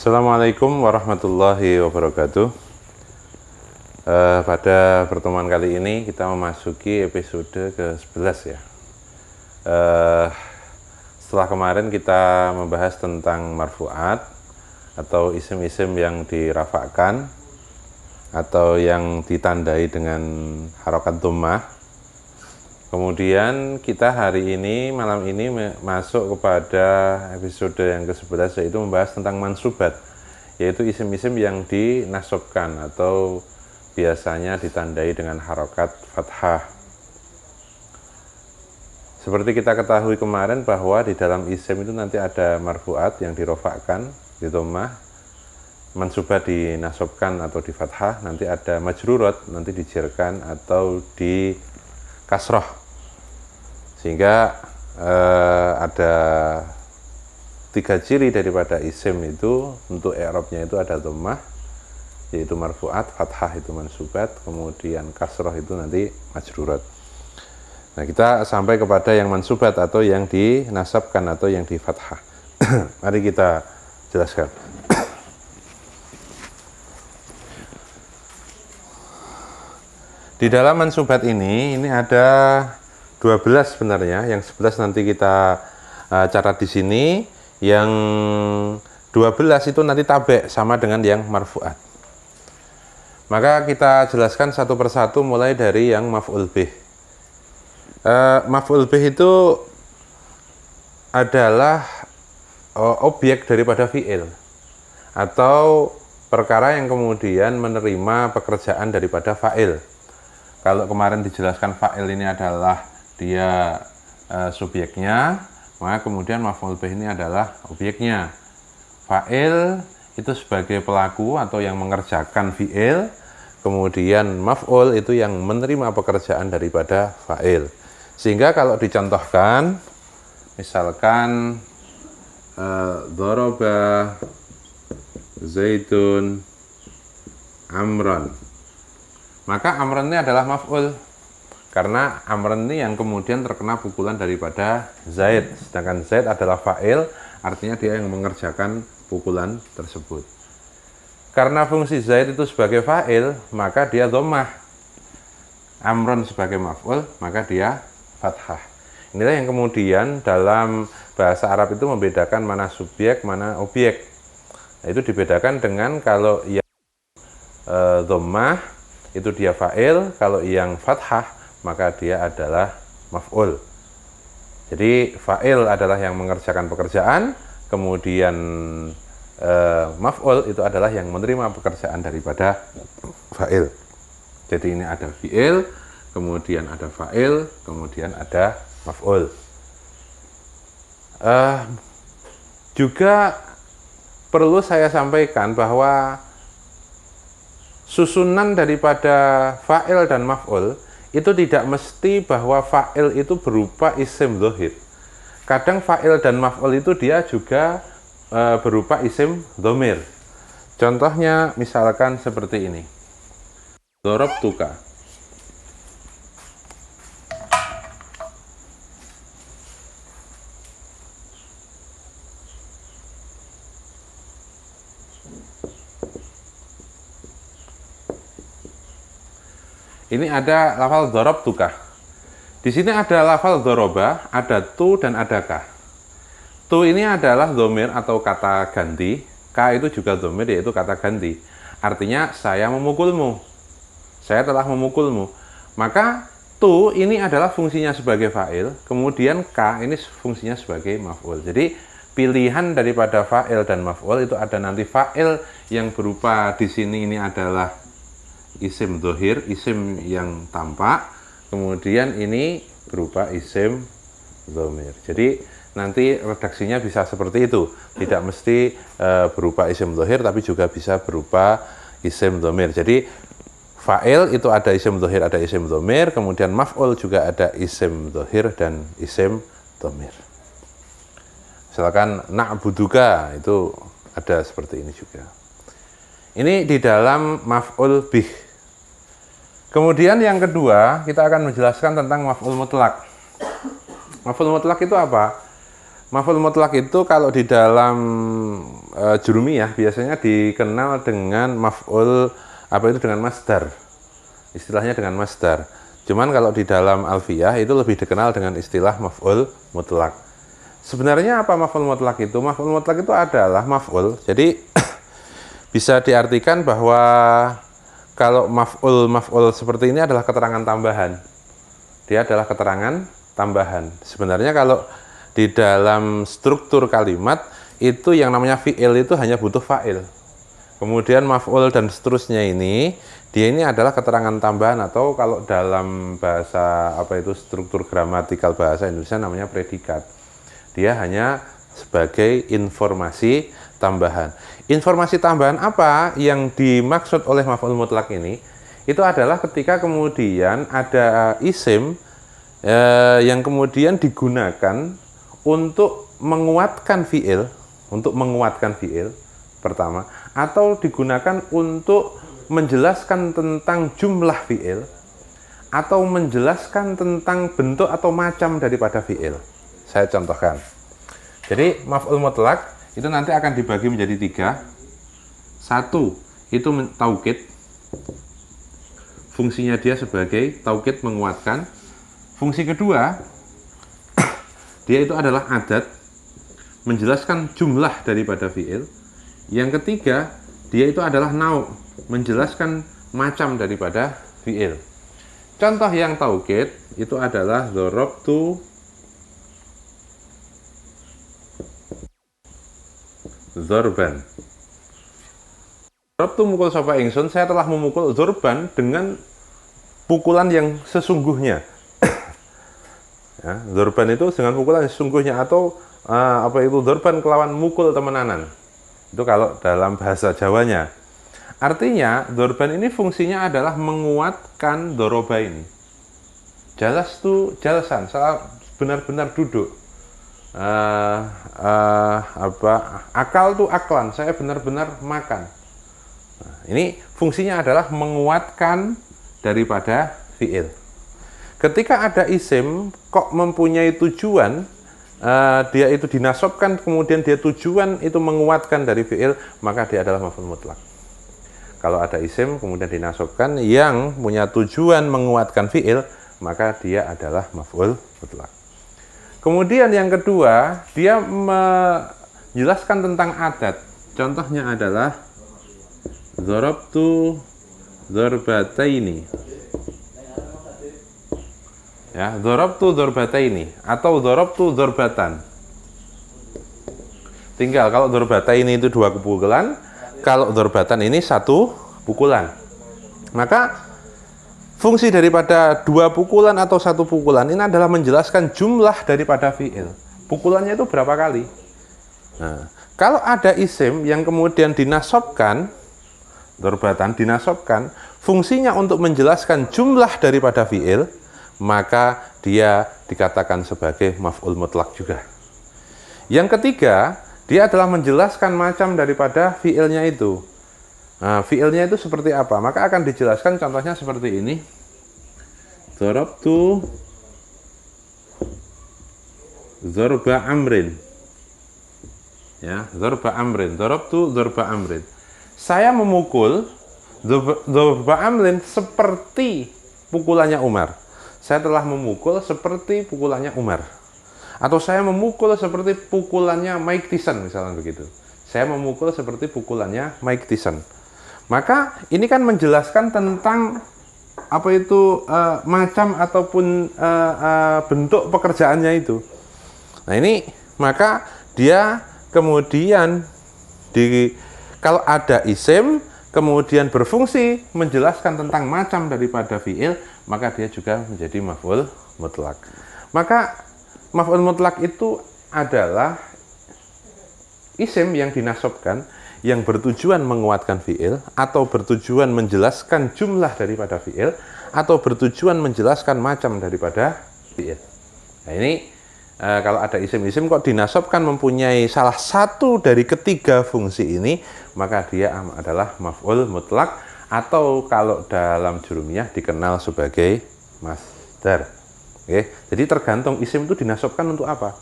Assalamualaikum warahmatullahi wabarakatuh. Pada pertemuan kali ini kita memasuki episode ke-11 ya. Setelah kemarin kita membahas tentang marfu'at atau isim-isim yang dirafa'kan atau yang ditandai dengan harokat dhammah. Kemudian kita hari ini, malam ini masuk kepada episode yang ke-11, yaitu membahas tentang mansubat, yaitu isim-isim yang dinasabkan atau biasanya ditandai dengan harokat fathah. Seperti kita ketahui kemarin bahwa di dalam isim itu nanti ada marfu'at yang dirofakkan, di dhammah, mansubat dinasabkan atau di fathah, nanti ada majrurat, nanti dijerkan atau di kasroh, sehingga ada 3 ciri daripada isim itu. Untuk i'rabnya itu ada dhammah, yaitu marfu'at, fathah itu mansubat, kemudian kasroh itu nanti majrurat. Nah, kita sampai kepada yang mansubat atau yang dinasabkan atau yang di fathah. Mari kita jelaskan. Di dalam mansubat ini ada 12 sebenarnya. Yang 11 nanti kita catat di sini. Yang 12 itu nanti tabe sama dengan yang marfu'at. Maka kita jelaskan satu persatu mulai dari yang maf'ul bih. Maf'ul bih itu adalah objek daripada fi'il atau perkara yang kemudian menerima pekerjaan daripada fa'il. Kalau kemarin dijelaskan fa'il ini adalah dia subjeknya, maka kemudian maf'ul bih ini adalah objeknya. Fa'il itu sebagai pelaku atau yang mengerjakan fi'il, kemudian maf'ul itu yang menerima pekerjaan daripada fa'il. Sehingga kalau dicontohkan, misalkan daraba Zaidun Amran, maka Amran ini adalah maf'ul, karena Amran ini yang kemudian terkena pukulan daripada Zaid, sedangkan Zaid adalah fa'il, artinya dia yang mengerjakan pukulan tersebut. Karena fungsi Zaid itu sebagai fa'il, maka dia dhammah. Amran sebagai maf'ul, maka dia fathah. Inilah yang kemudian dalam bahasa Arab itu membedakan mana subjek, mana objek. Nah, itu dibedakan dengan kalau yang dhammah itu dia fa'il, kalau yang fathah maka dia adalah maf'ul. Jadi fa'il adalah yang mengerjakan pekerjaan, kemudian maf'ul itu adalah yang menerima pekerjaan daripada fa'il. Jadi ini ada fi'il, kemudian ada fa'il, kemudian ada maf'ul. Juga perlu saya sampaikan bahwa susunan daripada fa'il dan maf'ul itu tidak mesti bahwa fa'il itu berupa isim dhahir. Kadang fa'il dan maf'ul itu dia juga berupa isim dhamir. Contohnya misalkan seperti ini. Darabtuka. Ini ada lafal darabtuka. Di sini ada lafal daraba, ada tu dan ada ka. Tu ini adalah dhamir atau kata ganti. Ka itu juga dhamir, yaitu kata ganti. Artinya saya memukulmu. Saya telah memukulmu. Maka tu ini adalah fungsinya sebagai fa'il, kemudian ka ini fungsinya sebagai maf'ul. Jadi pilihan daripada fa'il dan maf'ul itu ada nanti fa'il yang berupa di sini ini adalah isim dhahir, isim yang tampak, kemudian ini berupa isim dhamir. Jadi nanti redaksinya bisa seperti itu, tidak mesti berupa isim dhahir, tapi juga bisa berupa isim dhamir. Jadi fa'il itu ada isim dhahir, ada isim dhamir, kemudian maf'ul juga ada isim dhahir dan isim dhamir. Misalkan na'buduka itu ada seperti ini juga. Ini di dalam maf'ul bih. Kemudian yang kedua, kita akan menjelaskan tentang maf'ul mutlak. Maf'ul mutlak itu apa? Maf'ul mutlak itu kalau di dalam jurumiyah biasanya dikenal dengan maf'ul dengan masdar. Istilahnya dengan masdar. Cuman kalau di dalam alfiyah itu lebih dikenal dengan istilah maf'ul mutlak. Sebenarnya apa maf'ul mutlak itu? Maf'ul mutlak itu adalah maf'ul. Jadi bisa diartikan bahwa kalau maf'ul seperti ini adalah keterangan tambahan. Dia adalah keterangan tambahan. Sebenarnya kalau di dalam struktur kalimat itu yang namanya fi'il itu hanya butuh fa'il. Kemudian maf'ul dan seterusnya ini, dia ini adalah keterangan tambahan, atau kalau dalam bahasa struktur gramatikal bahasa Indonesia namanya predikat. Dia hanya sebagai informasi tambahan. Informasi tambahan apa yang dimaksud oleh maf'ul mutlak ini? Itu adalah ketika kemudian ada isim yang kemudian digunakan untuk menguatkan fi'il, pertama, atau digunakan untuk menjelaskan tentang jumlah fi'il, atau menjelaskan tentang bentuk atau macam daripada fi'il. Saya contohkan. Jadi maf'ul mutlak itu nanti akan dibagi menjadi 3. Satu, itu taukid. Fungsinya dia sebagai taukid, menguatkan. Fungsi kedua, dia itu adalah adat, menjelaskan jumlah daripada fi'il. Yang ketiga, dia itu adalah nau', menjelaskan macam daripada fi'il. Contoh yang taukid itu adalah dzarabtu dzarban. Dzarabtu mukul sapa ingsun, saya telah memukul dzarban dengan pukulan yang sesungguhnya. Ya, dzarban itu dengan pukulan yang sesungguhnya, atau dzarban kelawan mukul temenanan. Itu kalau dalam bahasa Jawanya. Artinya dzarban ini fungsinya adalah menguatkan doroba ini. Jalasan, saya benar-benar duduk. Akal tu aklan, saya benar-benar makan. Nah, ini fungsinya adalah menguatkan daripada fi'il. Ketika ada isim kok mempunyai tujuan, dia itu dinasobkan, kemudian dia tujuan itu menguatkan dari fi'il, maka dia adalah maf'ul mutlak. Kalau ada isim kemudian dinasobkan yang punya tujuan menguatkan fi'il, maka dia adalah maf'ul mutlak. Kemudian yang kedua, dia menjelaskan tentang adat. Contohnya adalah dzarabtu dzarbataini. Ya, dzarabtu dzarbataini atau dzarabtu dzarbatan. Tinggal kalau dzarbataini itu 2 pukulan, kalau dzarbatan ini 1 pukulan. Maka fungsi daripada 2 pukulan atau 1 pukulan ini adalah menjelaskan jumlah daripada fi'il. Pukulannya itu berapa kali? Nah, kalau ada isim yang kemudian dinasobkan, dzarbatan dinasobkan, fungsinya untuk menjelaskan jumlah daripada fi'il, maka dia dikatakan sebagai maf'ul mutlak juga. Yang ketiga, dia adalah menjelaskan macam daripada fi'ilnya itu. Nah, fi'ilnya itu seperti apa? Maka akan dijelaskan contohnya seperti ini. Dzarabtu dzarba amrin. Ya, dzarba amrin. Dzarabtu dzarba amrin. Saya memukul dzarba amrin seperti pukulannya Umar. Saya telah memukul seperti pukulannya Umar. Atau saya memukul seperti pukulannya Mike Tyson, misalnya begitu. Saya memukul seperti pukulannya Mike Tyson. Maka ini kan menjelaskan tentang macam ataupun bentuk pekerjaannya itu. Nah ini, maka dia kemudian kalau ada isim kemudian berfungsi menjelaskan tentang macam daripada fi'il, maka dia juga menjadi maf'ul mutlak. Maka maf'ul mutlak itu adalah isim yang dinasobkan, yang bertujuan menguatkan fi'il, atau bertujuan menjelaskan jumlah daripada fi'il, atau bertujuan menjelaskan macam daripada fi'il. Nah ini kalau ada isim-isim kok dinasobkan mempunyai salah satu dari ketiga fungsi ini, maka dia adalah maf'ul mutlak, atau kalau dalam jurumiyah dikenal sebagai masdar. Oke, jadi tergantung isim itu dinasobkan untuk apa.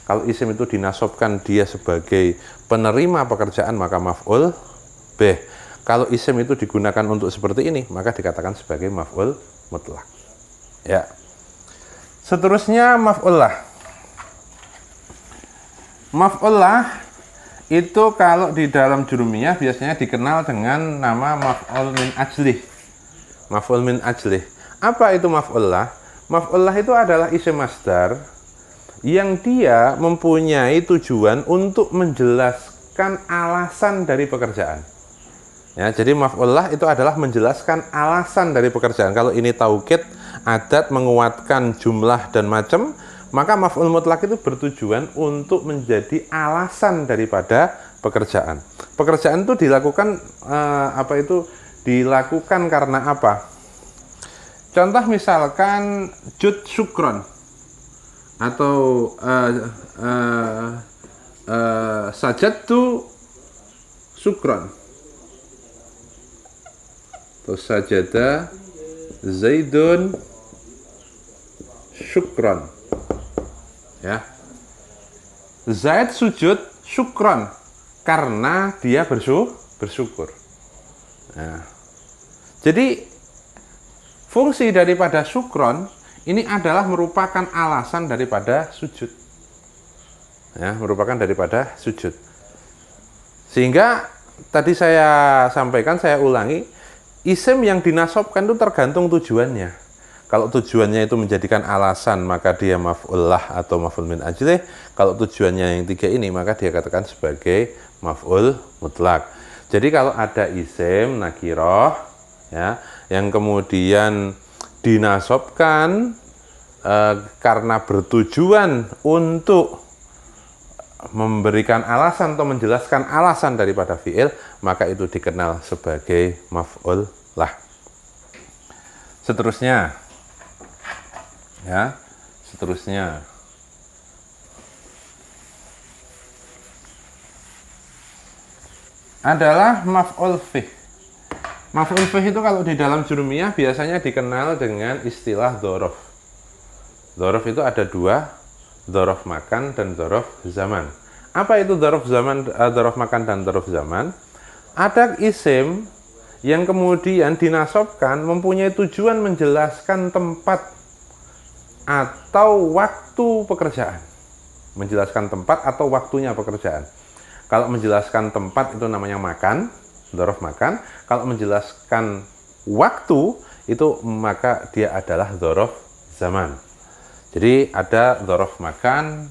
Kalau isim itu dinasobkan dia sebagai penerima pekerjaan maka maf'ul bih. Kalau isim itu digunakan untuk seperti ini maka dikatakan sebagai maf'ul mutlak. Ya. Seterusnya maf'ul lah. Maf'ul lah itu kalau di dalam jurumiyah biasanya dikenal dengan nama maf'ul min ajlih. Maf'ul min ajlih. Apa itu maf'ul lah? Maf'ul lah itu adalah isim masdar yang dia mempunyai tujuan untuk menjelaskan alasan dari pekerjaan. Ya, jadi maf'ullah itu adalah menjelaskan alasan dari pekerjaan. Kalau ini taukid, adat, menguatkan jumlah dan macam, maka maf'ul mutlak itu bertujuan untuk menjadi alasan daripada pekerjaan. Pekerjaan itu dilakukan dilakukan karena apa? Contoh misalkan jud syukron atau sajadtu syukron atau sajada zaidun syukron. Ya, Zaid sujud syukron karena dia bersyukur. Nah, jadi fungsi daripada syukron ini adalah merupakan alasan daripada sujud. Ya, merupakan daripada sujud. Sehingga tadi saya sampaikan, saya ulangi, isim yang dinasobkan itu tergantung tujuannya. Kalau tujuannya itu menjadikan alasan, maka dia maf'ul lah atau maf'ul min ajlih. Kalau tujuannya yang tiga ini, maka dia katakan sebagai maf'ul mutlak. Jadi kalau ada isim nakiroh, ya, yang kemudian dinasobkan karena bertujuan untuk memberikan alasan atau menjelaskan alasan daripada fi'il, maka itu dikenal sebagai maf'ul lah. Seterusnya, ya, seterusnya adalah maf'ul fih. Maf'ul fih itu kalau di dalam jurumiyah biasanya dikenal dengan istilah dzaraf. Dzaraf itu ada dua, dzaraf makan dan dzaraf zaman. Apa itu dzaraf zaman, dzaraf makan dan dzaraf zaman? Ada isim yang kemudian dinasobkan mempunyai tujuan menjelaskan tempat atau waktu pekerjaan. Menjelaskan tempat atau waktunya pekerjaan. Kalau menjelaskan tempat itu namanya makan, dzaraf makan. Kalau menjelaskan waktu itu maka dia adalah dzaraf zaman. Jadi ada dzaraf makan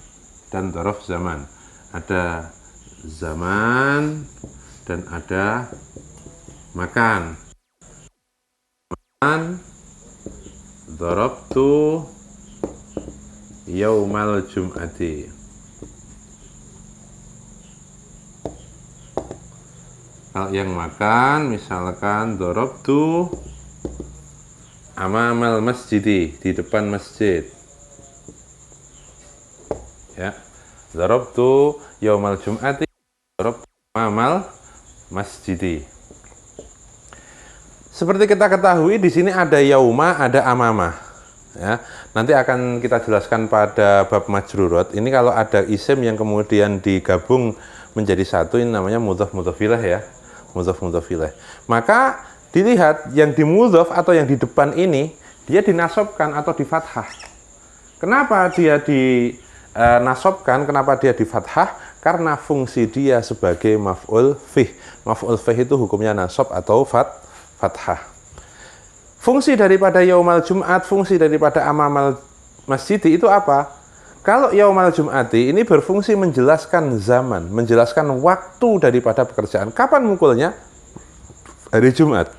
dan dzaraf zaman. Ada zaman dan ada makan. Makan, dzarabtu yaumal jum'ati. Kalau yang makan, misalkan dzarabtu amamal masjidi, di depan masjid. Ya, dzarabtu yaumal jum'ati, dzarabtu amamal masjidi. Seperti kita ketahui di sini ada yauma, ada amama. Ya, nanti akan kita jelaskan pada bab majrurat. Ini kalau ada isim yang kemudian digabung menjadi satu, ini namanya mudhaf mudhaf ilaih, ya. Mudhaf mudhaf ilaih. Maka dilihat yang di mudhaf atau yang di depan ini dia dinasobkan atau di fathah. Kenapa dia dinasobkan? Kenapa dia di fathah? Karena fungsi dia sebagai maf'ul fih. Maf'ul fih itu hukumnya nasab atau fathah. Fungsi daripada yaumal jum'at, fungsi daripada amamal masjidi itu apa? Kalau yaumal jum'ati ini berfungsi menjelaskan zaman, menjelaskan waktu daripada pekerjaan. Kapan mukulnya? Hari Jumat.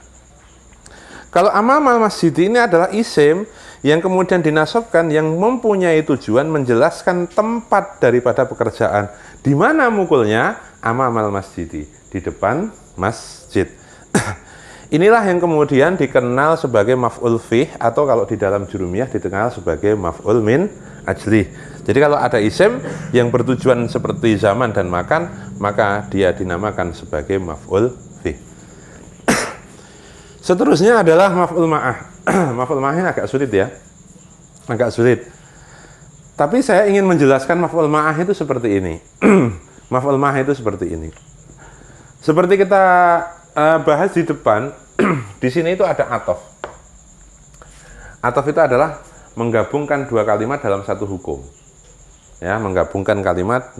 Kalau amamal masjid ini adalah isim yang kemudian dinasobkan yang mempunyai tujuan menjelaskan tempat daripada pekerjaan. Di mana mukulnya? Amamal masjid, di depan masjid. Inilah yang kemudian dikenal sebagai maf'ul fih atau kalau di dalam jurumiyah dikenal sebagai maf'ul min ajlih. Jadi kalau ada isim yang bertujuan seperti zaman dan makan, maka dia dinamakan sebagai maf'ul fih. Seterusnya adalah maf'ul ma'ah. Maf'ul ma'ah ini agak sulit, ya. Agak sulit. Tapi saya ingin menjelaskan maf'ul ma'ah itu seperti ini. Maf'ul ma'ah itu seperti ini. Seperti kita bahas di depan, di sini itu ada atof. Atof itu adalah menggabungkan dua kalimat dalam satu hukum. Ya, menggabungkan kalimat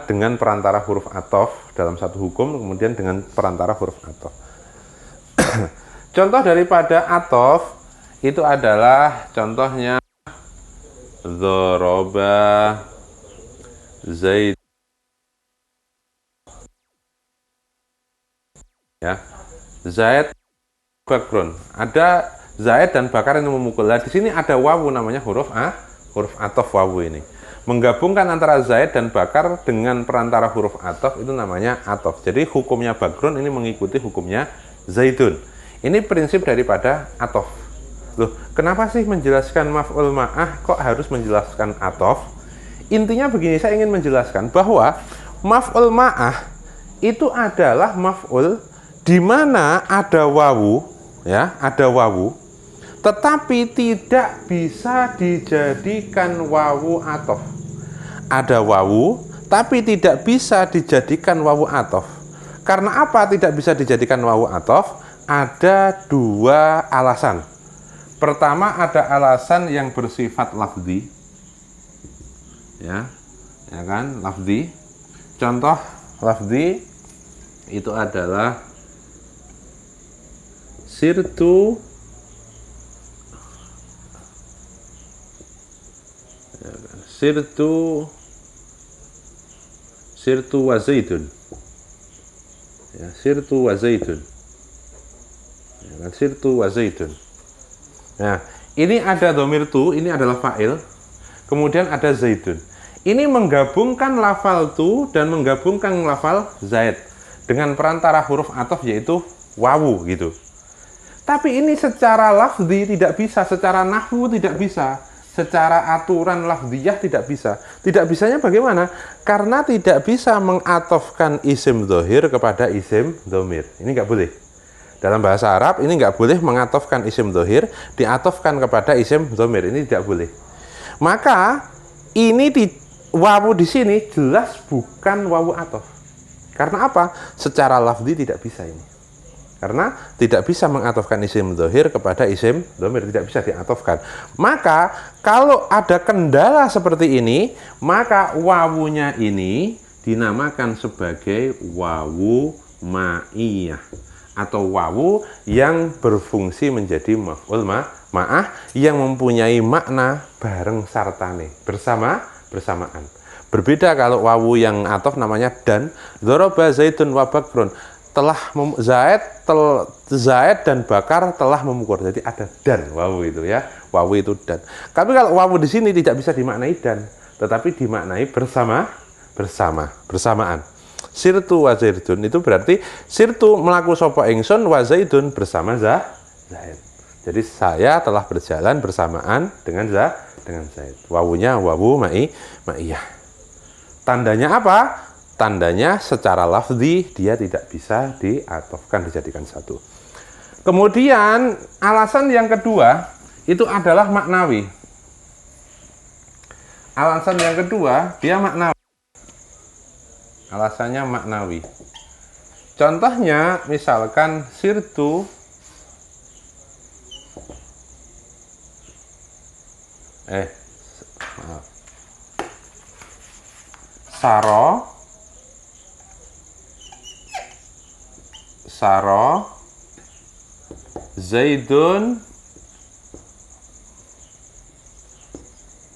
dengan perantara huruf atof dalam satu hukum, kemudian dengan perantara huruf atof. Contoh daripada atof itu adalah contohnya Dzoroba Zaid. Ya, Zaid background. Ada Zaid dan Bakar yang memukul. Nah, di sini ada wawu namanya huruf atof wawu ini. Menggabungkan antara Zaid dan Bakar dengan perantara huruf atof itu namanya atof. Jadi hukumnya background ini mengikuti hukumnya Zaidun. Ini prinsip daripada atof. Loh, kenapa sih menjelaskan maf'ul ma'ah kok harus menjelaskan atof? Intinya begini, saya ingin menjelaskan bahwa maf'ul ma'ah itu adalah maf'ul di mana ada wawu, ya, ada wawu, tetapi tidak bisa dijadikan wawu atof. Ada wawu, tapi tidak bisa dijadikan wawu atof. Karena apa tidak bisa dijadikan wawu atof? Ada dua alasan. Pertama, ada alasan yang bersifat lafzi, ya kan, lafzi. Contoh lafzi itu adalah sirtu wa zaidun. Ya, sirtu wa zaidun. Ya kan, sirtu wa zaidun. Nah, ini ada dhamir tu, ini adalah fa'il. Kemudian ada zaidun. Ini menggabungkan lafal tu dan menggabungkan lafal zaid dengan perantara huruf atof yaitu wawu gitu. Tapi ini secara lafzi tidak bisa, secara nahwu tidak bisa, secara aturan lafziyah tidak bisa. Tidak bisanya bagaimana? Karena tidak bisa mengatofkan isim dhohir kepada isim dhamir. Ini nggak boleh. Dalam bahasa Arab ini nggak boleh mengatofkan isim dhohir diatofkan kepada isim dhamir. Ini tidak boleh. Maka ini wawu di sini jelas bukan wawu atof. Karena apa? Secara lafzi tidak bisa ini. Karena tidak bisa mengatofkan isim dhohir kepada isim dhamir, tidak bisa diatofkan. Maka kalau ada kendala seperti ini, maka wawunya ini dinamakan sebagai wawu ma'iyah atau wawu yang berfungsi menjadi maf'ul ma'ah yang mempunyai makna bareng sartane, bersamaan. Berbeda kalau wawu yang atof namanya dan. Dzoroba Zaidun wa Bakrun. Zaid dan Bakar telah memukul. Jadi ada dan wawu itu ya. Wawu itu dan. Tapi kalau wawu di sini tidak bisa dimaknai dan, tetapi dimaknai bersamaan. Sirtu wa zaidun itu berarti sirtu melaku sapa ingsun wa zaidun bersama Zaid. Jadi saya telah berjalan bersamaan dengan Zaid. Wawunya wawu ma'iyah. Tandanya apa? Tandanya secara lafzi dia tidak bisa diatofkan, dijadikan satu. Kemudian alasan yang kedua itu adalah maknawi. Alasan yang kedua dia maknawi. Alasannya maknawi. Contohnya misalkan sirtu Saro Zaidun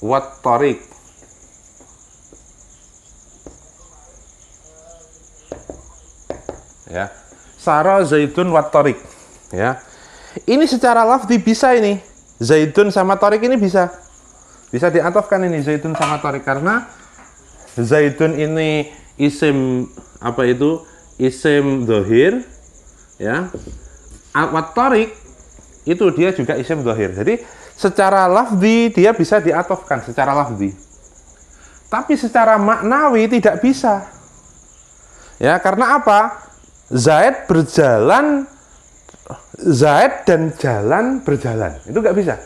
wat Tariq. Ya. Saro Zaidun wat Tariq. Ya. Ini secara lafzi bisa ini. Zaidun sama Tariq ini bisa. Bisa diatofkan ini Zaidun sama Tariq karena Zaidun ini isim apa itu? Isim dhohir, ya. Wat Tariq itu dia juga isim dhohir. Jadi secara lafzi dia bisa diatofkan secara lafzi. Tapi secara maknawi tidak bisa. Ya, karena apa? Zaid dan jalan berjalan. Itu nggak bisa.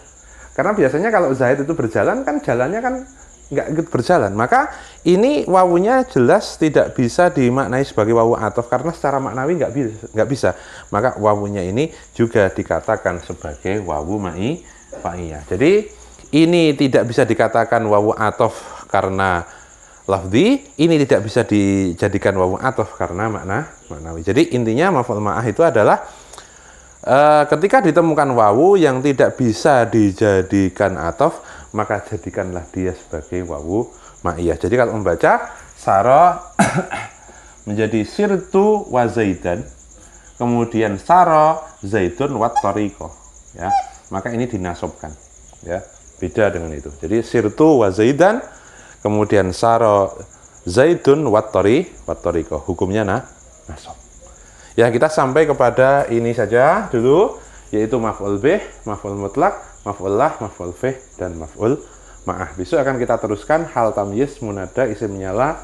Karena biasanya kalau Zaid itu berjalan kan jalannya kan nggak ikut berjalan. Maka ini wawunya jelas tidak bisa dimaknai sebagai wawu atof karena secara maknawi nggak bisa. Maka wawunya ini juga dikatakan sebagai wawu ma'iyah. Jadi ini tidak bisa dikatakan wawu atof karena lafzi, ini tidak bisa dijadikan wawu atof karena maknawi. Jadi intinya maf'ul ma'ah itu adalah ketika ditemukan wawu yang tidak bisa dijadikan atof, maka jadikanlah dia sebagai wawu ma'iyah. Jadi kalau membaca sara menjadi sirtu wa zaidan, kemudian sara zaidun wat tariqah, ya, maka ini dinasobkan, ya, beda dengan itu. Jadi sirtu wa zaidan, kemudian sara zaidun wat tariqah, hukumnya nasab. Ya, kita sampai kepada ini saja dulu, yaitu maf'ul bih, maf'ul mutlak, maf'ul lah, maf'ul fih, dan maf'ul ma'ah. Besok akan kita teruskan hal tamyiz, munada, isim nyala,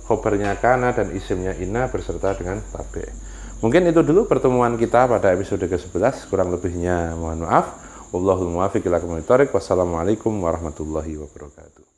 khobarnya kana, dan isimnya inna berserta dengan tabi'. Mungkin itu dulu pertemuan kita pada episode ke-11, kurang lebihnya mohon maaf. Wallahul muwaffiq ila aqwamit thoriq. Wassalamualaikum warahmatullahi wabarakatuh.